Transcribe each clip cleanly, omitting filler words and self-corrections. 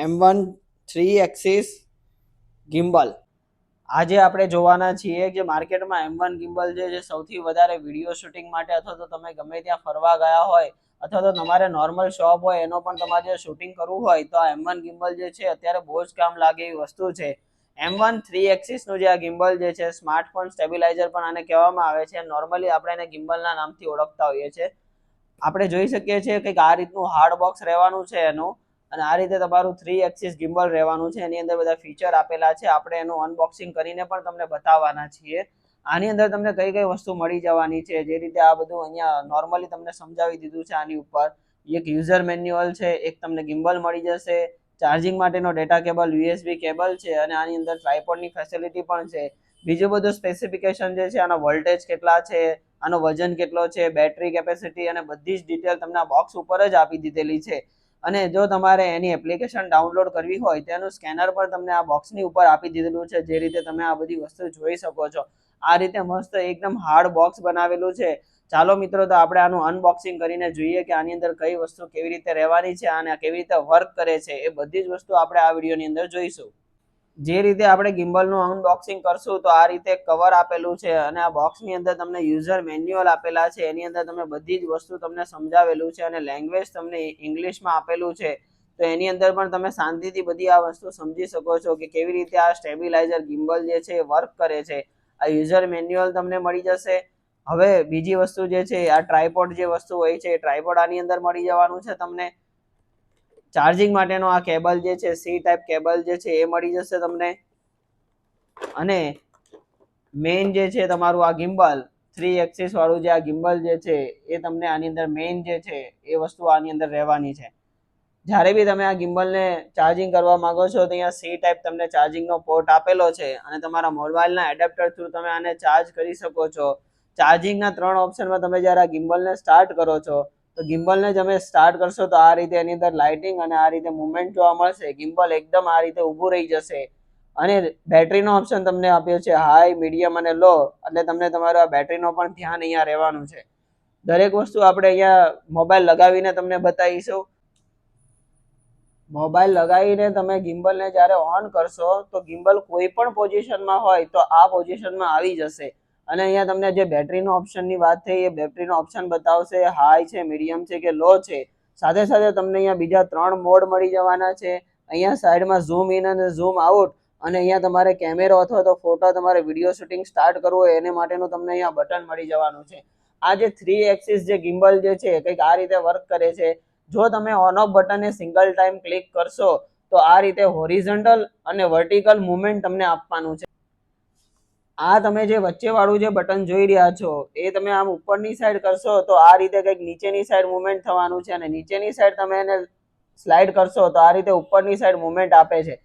M1 3 axis gimbal. આજે આપણે જોવાના છીએ કે માર્કેટમાં M1 ગિમ્બલ જે સૌથી વધારે વિડીયો શૂટિંગ માટે અથવા તો તમે ગમે ત્યાં ફરવા ગયા હોય અથવા તો તમારે નોર્મલ શોપ હોય એનો પણ તમારે શૂટિંગ કરવું હોય તો આ M1 ગિમ્બલ જે છે અત્યારે બહુ જ કામ લાગે એવી વસ્તુ છે। M1 3 એક્સિસનું જે આ ગિમ્બલ જે છે સ્માર્ટફોન સ્ટેબિલાઇઝર પણ આને કહેવામાં આવે છે। નોર્મલી આપણે એને ગિમ્બલના નામથી ઓળખતા હોઈએ છીએ। આપણે જોઈ શકીએ છીએ કે આ રીતનું હાર્ડ બોક્સ રહેવાનું છે એનું, અને આ રીતે તમારું 3 એક્સિસ ગિમ્બલ રહેવાનું છે। એની અંદર બધા ફીચર આપેલા છે, આપણે એનું અનબોક્સિંગ કરીને પણ તમને બતાવવાના છીએ। આની અંદર તમને કઈ કઈ વસ્તુ મળી જવાની છે, જે રીતે આ બધું અહીંયા નોર્મલી તમને સમજાવી દીધું છે। આની ઉપર એક યુઝર મેન્યુઅલ છે, એક તમને ગિમ્બલ મળી જશે, ચાર્જિંગ માટેનો ડેટા કેબલ USB કેબલ છે, અને આની અંદર ટ્રાયપોડની ફેસિલિટી પણ છે। બીજું બધું સ્પેસિફિકેશન જે છે, આનો વોલ્ટેજ કેટલા છે, આનો વજન કેટલો છે, બેટરી કેપેસિટી અને બધી જ ડિટેલ તમને આ બોક્સ ઉપર જ આપી દીધેલી છે। અને જો તમારે એની એપ્લિકેશન ડાઉનલોડ કરવી હોય તેનું સ્કેનર પણ તમને આ બોક્સની ઉપર આપી દીધેલું છે, જે રીતે તમે આ બધી વસ્તુ જોઈ શકો છો। આ રીતે મસ્ત એકદમ હાર્ડ બોક્સ બનાવેલું છે। ચાલો મિત્રો, તો આપણે આનું અનબોક્સિંગ કરીને જોઈએ કે આની અંદર કઈ વસ્તુ કેવી રીતે રહેવાની છે અને કેવી રીતે વર્ક કરે છે। એ બધી જ વસ્તુ આપણે આ વિડીયોની અંદર જોઈશું। જે રીતે આપણે ગિમ્બલનું અનબોક્સિંગ કરશું તો આ રીતે કવર આપેલું છે, અને આ બોક્સની અંદર તમને યુઝર મેન્યુઅલ આપેલા છે। એની અંદર તમે બધી જ વસ્તુ તમને સમજાવેલું છે, અને લેંગ્વેજ તમને ઇંગ્લિશમાં આપેલું છે, તો એની અંદર પણ તમે શાંતિથી બધી આ વસ્તુ સમજી શકો છો કે કેવી રીતે આ સ્ટેબિલાઇઝર ગિમ્બલ જે છે એ વર્ક કરે છે। આ યુઝર મેન્યુઅલ તમને મળી જશે। હવે બીજી વસ્તુ જે છે, આ ટ્રાયપોડ જે વસ્તુ હોય છે એ ટ્રાયપોડ આની અંદર મળી જવાનું છે તમને। ચાર્જિંગ માટેનો આ કેબલ જે છે, C ટાઈપ કેબલ જે છે એ મળી જશે તમને। અને મેઇન જે છે તમારું આ ગિમ્બલ 3 એક્સિસ વાળું જે આ ગિમ્બલ જે છે એ તમને આની અંદર મેઇન જે છે એ વસ્તુ આની અંદર રહેવાની છે। જ્યારે બી તમે આ ગિમ્બલને ચાર્જિંગ કરવા માંગો છો તો અહીંયા C ટાઈપ તમને ચાર્જિંગનો પોર્ટ આપેલો છે, અને તમારા મોબાઈલના એડેપ્ટર થ્રુ તમે આને ચાર્જ કરી શકો છો। ચાર્જિંગના 3 ઓપ્શનમાં તમે જ્યારે આ ગિમ્બલને સ્ટાર્ટ કરો છો તો ગિમ્બલને તમે સ્ટાર્ટ કરશો તો આ રીતે એની અંદર લાઇટિંગ અને આ રીતે મુવમેન્ટ જોવા મળશે। ગિમ્બલ એકદમ આ રીતે ઊભું રહી જશે, અને બેટરીનો ઓપ્શન તમને આપ્યો છે હાઈ, મીડિયમ અને લો, એટલે તમને તમારું આ બેટરીનો પણ ધ્યાન અહીંયા રહેવાનું છે। દરેક વસ્તુ આપણે અહીંયા મોબાઈલ લગાવીને તમને બતાવીશું। મોબાઈલ લગાવીને તમે ગિમ્બલને જ્યારે ઓન કરશો તો ગિમ્બલ કોઈ પણ પોઝિશનમાં હોય તો આ પોઝિશનમાં આવી જશે। અને અહીંયા તમને જે બેટરીનો ઓપ્શનની વાત થઈ એ બેટરીનો ઓપ્શન બતાવશે, હાઈ છે, મીડિયમ છે કે લો છે। સાથે સાથે તમને અહીંયા બીજા 3 મોડ મળી જવાના છે। અહીંયા સાઈડમાં ઝૂમ ઇન અને ઝૂમ આઉટ, અને અહીંયા તમારે કેમેરો અથવા તો ફોટો તમારે વિડીયો શૂટિંગ સ્ટાર્ટ કરવું હોય એને માટેનું તમને અહીંયા બટન મળી જવાનું છે। આ જે 3 એક્સિસ જે ગિમ્બલ જે છે કંઈક આ રીતે વર્ક કરે છે। જો તમે ઓન ઓફ બટનને સિંગલ ટાઈમ ક્લિક કરશો તો આ રીતે હોરિઝોન્ટલ અને વર્ટિકલ મુવમેન્ટ તમને આપવાનું છે। આ તમે જે વચ્ચે વાળું જે બટન જોઈ રહ્યા છો એ તમે આમ ઉપરની સાઈડ કરશો તો આ રીતે કંઈક નીચેની સાઈડ મુવમેન્ટ થવાનું છે, અને નીચેની સાઈડ તમે એને સ્લાઇડ કરશો તો આ રીતે ઉપરની સાઈડ મુવમેન્ટ આપે છે।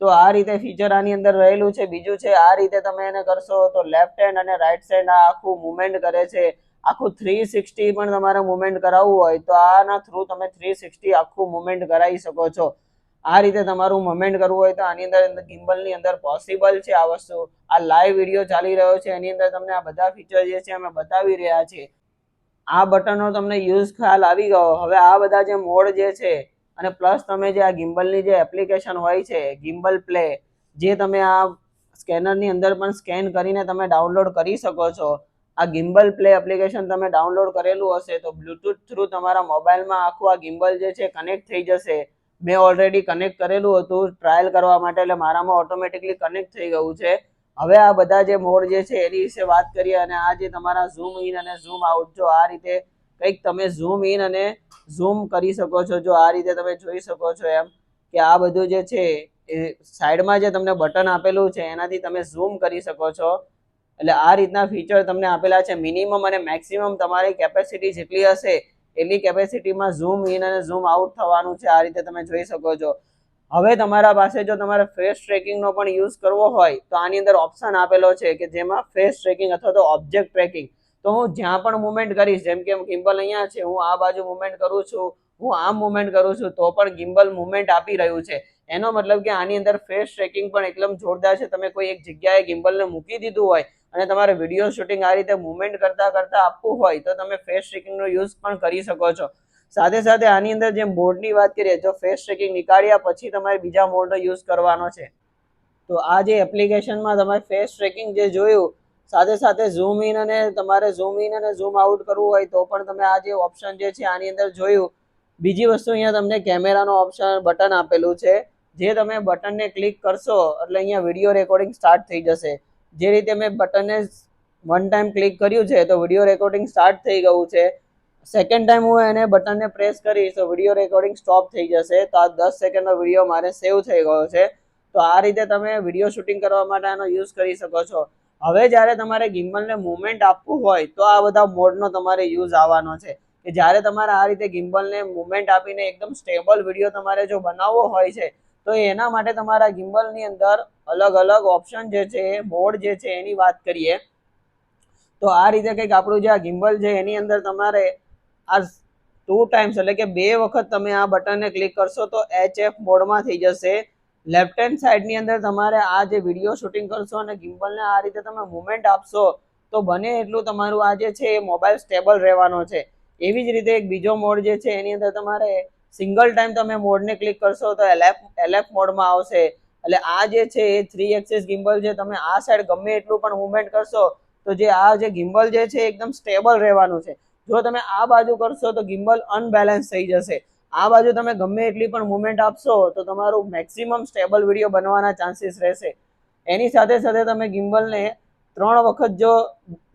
તો આ રીતે ફીચર આની અંદર રહેલું છે। બીજું છે, આ રીતે તમે એને કરશો તો લેફ્ટ હેન્ડ અને રાઈટ સાઈડ આ આખું મુવમેન્ટ કરે છે। આખું 360 પણ તમારે મુવમેન્ટ કરાવવું હોય તો આના થ્રુ તમે 360 આખું મુવમેન્ટ કરાવી શકો છો। આ રીતે તમારું મુવમેન્ટ કરવું હોય તો આની અંદર ગિમ્બલની અંદર પોસિબલ છે આ વસ્તુ। આ લાઈવ વિડીયો ચાલી રહ્યો છે, એની અંદર તમને આ બધા ફીચર જે છે અમે બતાવી રહ્યા છીએ। આ બટનનો તમને યુઝ ખ્યાલ આવી ગયો। હવે આ બધા જે મોડ જે છે, અને પ્લસ તમે જે આ ગિમ્બલની જે એપ્લિકેશન હોય છે ગિમ્બલ પ્લે, જે તમે આ સ્કેનરની અંદર પણ સ્કેન કરીને તમે ડાઉનલોડ કરી શકો છો। આ ગિમ્બલ પ્લે એપ્લિકેશન તમે ડાઉનલોડ કરેલું હશે તો બ્લૂટૂથ થ્રુ તમારા મોબાઈલમાં આખું આ ગિમ્બલ જે છે કનેક્ટ થઈ જશે। મેં ઓલરેડી કનેક્ટ કરેલું હતું ટ્રાયલ કરવા માટે, એટલે મારામાં ઓટોમેટિકલી કનેક્ટ થઈ ગયું છે। હવે આ બધા જે મોડ જે છે એની વિશે વાત કરીએ, અને આ જે તમારા ઝૂમ ઇન અને ઝૂમ આઉટ, જો આ રીતે કંઈક તમે ઝૂમ ઇન અને ઝૂમ કરી શકો છો। જો આ રીતે તમે જોઈ શકો છો એમ કે આ બધું જે છે એ સાઈડમાં જે તમને બટન આપેલું છે એનાથી તમે ઝૂમ કરી શકો છો। એટલે આ રીતના ફીચર તમને આપેલા છે। મિનિમમ અને મેક્સિમમ તમારી કેપેસિટી જેટલી હશે એટલી કેપેસિટીમાં ઝૂમ ઇન અને ઝૂમ આઉટ થવાનું છે। આ રીતે તમે જોઈ શકો છો। હવે તમારા પાસે જો તમારે ફેસ ટ્રેકિંગનો પણ યુઝ કરવો હોય તો આની અંદર ઓપ્શન આપેલો છે કે જેમાં ફેસ ટ્રેકિંગ અથવા તો ઓબ્જેક્ટ ટ્રેકિંગ, તો હું જ્યાં પણ મુવમેન્ટ કરીશ, જેમ કે ગિમ્બલ અહીંયા છે, હું આ બાજુ મુવમેન્ટ કરું છું, હું આમ મુવમેન્ટ કરું છું તો પણ ગિમ્બલ મુવમેન્ટ આપી રહ્યું છે। એનો મતલબ કે આની અંદર ફેસ ટ્રેકિંગ પણ એકદમ જોરદાર છે। તમે કોઈ એક જગ્યાએ ગિમ્બલને મૂકી દીધું હોય અને તમારે વિડીયો શૂટિંગ આ રીતે મુવમેન્ટ કરતા કરતા આપવું હોય તો તમે ફેસ ટ્રેકિંગનો યુઝ પણ કરી શકો છો। સાથે સાથે આની અંદર જે મોડની વાત કરીએ, જો ફેસ ટ્રેકિંગ નીકાળ્યા પછી તમારે બીજા મોડનો યુઝ કરવાનો છે. તો આ જે એપ્લિકેશનમાં તમારે ફેસ ટ્રેકિંગ જે જોયું, સાથે સાથે ઝૂમ ઇન અને તમારે ઝૂમ ઇન અને ઝૂમ આઉટ કરવું હોય તો પણ તમે આ જે ઓપ્શન જે છે આની અંદર જોયું. બીજી વસ્તુ અહીંયા તમને કેમેરાનો ઓપ્શન બટન આપેલું છે, જે તમે બટનને ક્લિક કરશો એટલે અહીંયા વિડીયો રેકોર્ડિંગ સ્ટાર્ટ થઈ જશે. જે રીતે મેં બટનને વન ટાઈમ ક્લિક કર્યું છે તો વિડીયો રેકોર્ડિંગ સ્ટાર્ટ થઈ ગયું છે. સેકન્ડ ટાઈમ હું એને બટનને પ્રેસ કરીશ તો વિડીયો રેકોર્ડિંગ સ્ટોપ થઈ જશે. તો આ 10 સેકન્ડનો વિડીયો મારે સેવ થઈ ગયો છે. તો આ રીતે તમે વિડીયો શૂટિંગ કરવા માટે આનો યુઝ કરી શકો છો. હવે જ્યારે તમારે ગિમ્બલને મુવમેન્ટ આપવું હોય તો આ બધા મોડનો તમારે યુઝ આવવાનો છે, કે જ્યારે તમારે આ રીતે ગિમ્બલને મુવમેન્ટ આપીને એકદમ સ્ટેબલ વિડીયો તમારે જો બનાવવો હોય છે તો એના માટે તમારા ગિમ્બલની અંદર અલગ અલગ ઓપ્શન જે છે, મોડ જે છે એની વાત કરીએ તો આ રીતે કંઈક આપણું જે આ ગિમ્બલ છે એની અંદર તમારે આ 2 ટાઈમ્સ એટલે કે 2 વખત તમે આ બટનને ક્લિક કરશો તો HF મોડમાં થઈ જશે. લેફ્ટ હેન્ડ સાઈડની અંદર તમારે આ જે વિડીયો શૂટિંગ કરશો અને ગિમ્બલને આ રીતે તમે મુવમેન્ટ આપશો તો બને એટલું તમારું આ જે છે એ મોબાઈલ સ્ટેબલ રહેવાનો છે. એવી જ રીતે એક બીજો મોડ જે છે એની અંદર તમારે સિંગલ ટાઈમ તમે મોડને ક્લિક કરશો તો LF મોડમાં આવશે. એટલે આ જે છે એ 3 એક્સિસ ગિમ્બલ છે, તમે આ સાઈડ ગમે એટલું પણ મુવમેન્ટ કરશો તો જે આ જે ગિમ્બલ જે છે એકદમ સ્ટેબલ રહેવાનું છે. જો તમે આ બાજુ કરશો તો ગિમ્બલ અનબેલેન્સ થઈ જશે. આ બાજુ તમે ગમે એટલી પણ મુવમેન્ટ આપશો તો તમારું મેક્સિમમ સ્ટેબલ વિડીયો બનવાના ચાન્સીસ રહેશે. એની સાથે સાથે તમે ગિમ્બલને 3 વખત જો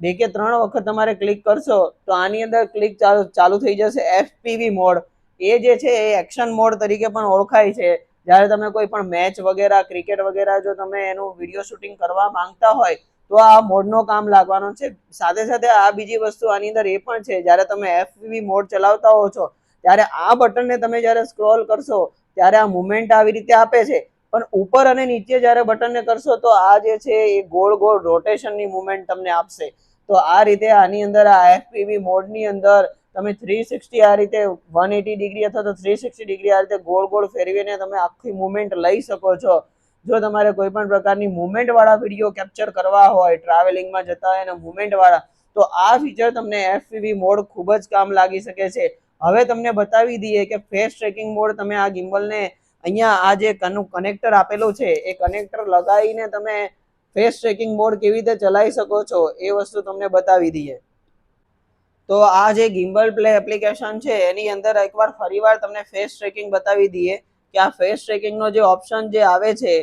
2 કે 3 વખત તમારે ક્લિક કરશો તો આની અંદર ક્લિક ચાલુ થઈ જશે FPV મોડ. એ જે છે એ એક્શન મોડ તરીકે પણ ઓળખાય છે. જ્યારે તમે કોઈ પણ મેચ વગેરે, ક્રિકેટ વગેરે જો તમે એનું વિડીયો શૂટિંગ કરવા માંગતા હોય તો આ મોડનો કામ લાગવાનો છે. સાથે સાથે આ બીજી વસ્તુ આની અંદર એ પણ છે, જ્યારે તમે FPV મોડ ચલાવતા હો છો ત્યારે આ બટનને તમે જ્યારે સ્ક્રોલ કરશો ત્યારે આ મુવમેન્ટ આવી રીતે આપે છે, પણ ઉપર અને નીચે જ્યારે બટનને કરશો તો આ જે છે એ ગોળ ગોળ રોટેશનની મુવમેન્ટ તમને આપશે. તો આ રીતે આની અંદર આ FPV મોડની અંદર તમે 360 આ રીતે 180 ડિગ્રી અથવા તો 360 ડિગ્રી આ રીતે ગોળ ગોળ ફેરવીને તમે આખી મુવમેન્ટ લઈ શકો છો. જો તમારે કોઈ પણ પ્રકારની મુવમેન્ટ વાળા વિડીયો કેપ્ચર કરવા હોય, ટ્રાવેલિંગમાં જતા હોય અને મુવમેન્ટ વાળા, તો આ ફીચર તમને FPV મોડ ખૂબ જ કામ લાગી શકે છે. હવે તમને બતાવી દઈએ કે ફેસ ટ્રેકિંગ મોડ તમે આ ગિમ્બલને અહીંયા આ જે કનેક્ટર આપેલું છે એ કનેક્ટર લગાવીને તમે ફેસ ટ્રેકિંગ મોડ કેવી રીતે ચલાવી શકો છો એ વસ્તુ તમને બતાવી દઈએ. તો આ જે ગિમ્બલ પ્લે એપ્લિકેશન છે એની અંદર એકવાર ફરીવાર તમને ફેસ ટ્રેકિંગ બતાવી દઈએ કે આ ફેસ ટ્રેકિંગનો જે ઓપ્શન જે આવે છે,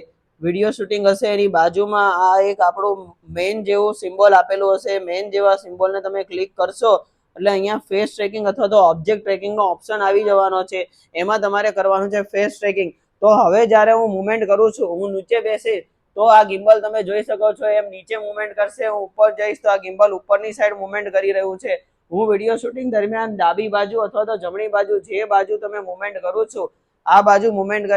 વિડીયો શૂટિંગ હશે એની બાજુમાં આ એક આપણું મેઇન જેવું સિમ્બોલ આપેલું હશે. મેઇન જેવા સિમ્બોલને તમે ક્લિક કરશો એટલે અહીંયા ફેસ ટ્રેકિંગ અથવા તો ઓબ્જેક્ટ ટ્રેકિંગનો ઓપ્શન આવી જવાનો છે. એમાં તમારે કરવાનું છે ફેસ ટ્રેકિંગ. તો હવે જ્યારે હું મુવમેન્ટ કરું છું, હું નીચે બેસીશ તો આ ગિમ્બલ તમે જોઈ શકો છો એમ નીચે મુવમેન્ટ કરશે. હું ઉપર જઈશ તો આ ગિમ્બલ ઉપરની સાઈડ મુવમેન્ટ કરી રહ્યું છે. હું વિડીયો શૂટિંગ દરમિયાન ડાબી બાજુ અથવા તો જમણી બાજુ જે બાજુ તમે મુવમેન્ટ કરું છું આ બાજુ મુવમેન્ટ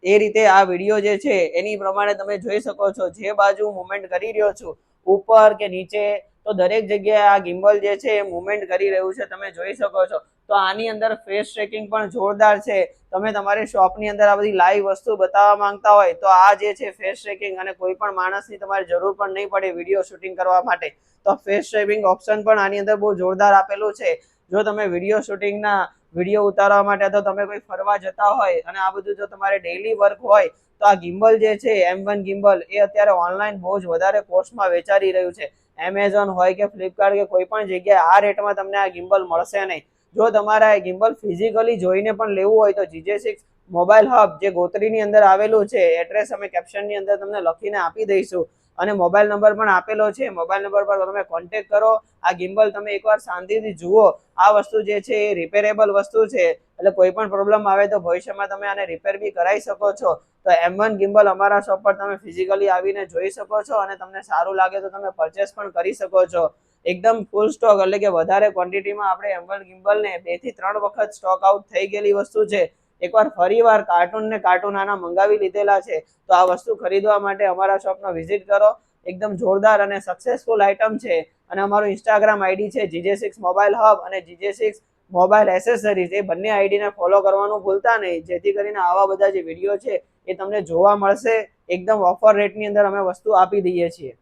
એ રીતે આ વિડીયો જે છે એની પ્રમાણે તમે જોઈ શકો છો. જે બાજુ મુવમેન્ટ કરી રહ્યો છું ઉપર કે નીચે તો દરેક જગ્યાએ આ ગિમ્બલ જે છે એ મુવમેન્ટ કરી રહ્યું છે, તમે જોઈ શકો છો. તો આની અંદર ફેસ ટ્રેકિંગ પણ જોરદાર છે. તમે તમારી શોપની અંદર આ બધી લાઈવ વસ્તુ બતાવવા માંગતા હોય તો આ જે છે ફેસ ટ્રેકિંગ, અને કોઈ પણ માણસની તમારે જરૂર પણ નહીં પડે વિડીયો શૂટિંગ કરવા માટે. તો ફેસ ટ્રેકિંગ ઓપ્શન પણ આની અંદર બહુ જોરદાર આપેલું છે. જો તમે વિડીયો શૂટિંગના વિડીયો ઉતારવા માટે અથવા તમે કોઈ ફરવા જતા હોય અને આ બધું જો તમારે ડેઈલી વર્ક હોય તો આ ગિમ્બલ જે છે M1 ગિમ્બલ એ અત્યારે ઓનલાઈન બહુ જ વધારે કોસ્ટમાં વેચાઈ રહ્યું છે. એમેઝોન હોય કે ફ્લિપકાર્ટ કે કોઈ પણ જગ્યાએ આ રેટમાં તમને આ ગિમ્બલ મળશે નહીં. જો તમારે આ ગિમ્બલ ફિઝિકલી જોઈને પણ લેવું હોય તો GJ6 મોબાઈલ હબ જે ગોત્રીની અંદર આવેલું છે, એડ્રેસ અમે કેપ્શનની અંદર તમને લખીને આપી દઈશું અને મોબાઈલ નંબર પણ આપેલો છે. મોબાઈલ નંબર પર તમે કોન્ટેક્ટ કરો. આ ગિમ્બલ તમે એકવાર શાંતિથી જુઓ. આ વસ્તુ જે છે એ રિપેરેબલ વસ્તુ છે, એટલે કોઈ પણ પ્રોબ્લેમ આવે તો ભવિષ્યમાં તમે આને રિપેર બી કરાવી શકો છો. તો M1 ગિમ્બલ અમારા શોપ પર તમે ફિઝિકલી આવીને જોઈ શકો છો અને તમને સારું લાગે તો તમે પરચેસ પણ કરી શકો છો. એકદમ ફૂલ સ્ટોક એટલે કે વધારે ક્વોન્ટિટીમાં આપણે M1 ગિમ્બલને 2 થી 3 વખત સ્ટોક આઉટ થઈ ગયેલી વસ્તુ છે. એકવાર ફરીવાર કાર્ટૂન ને કાર્ટૂન આના મંગાવી લીધેલા છે. તો આ વસ્તુ ખરીદવા માટે અમારા શોપનો વિઝિટ કરો. એકદમ જોરદાર અને સક્સેસફુલ આઇટમ છે. અને અમારું ઇન્સ્ટાગ્રામ આઈડી છે GJ6 મોબાઈલ હબ અને GJ6 મોબાઈલ એસેસરીઝ. એ બંને આઈડીને ફોલો કરવાનું ભૂલતા નહીં, જેથી કરીને આવા બધા જે વિડીયો છે એ તમને જોવા મળશે. એકદમ ઓફર રેટની અંદર અમે વસ્તુ આપી દઈએ છીએ.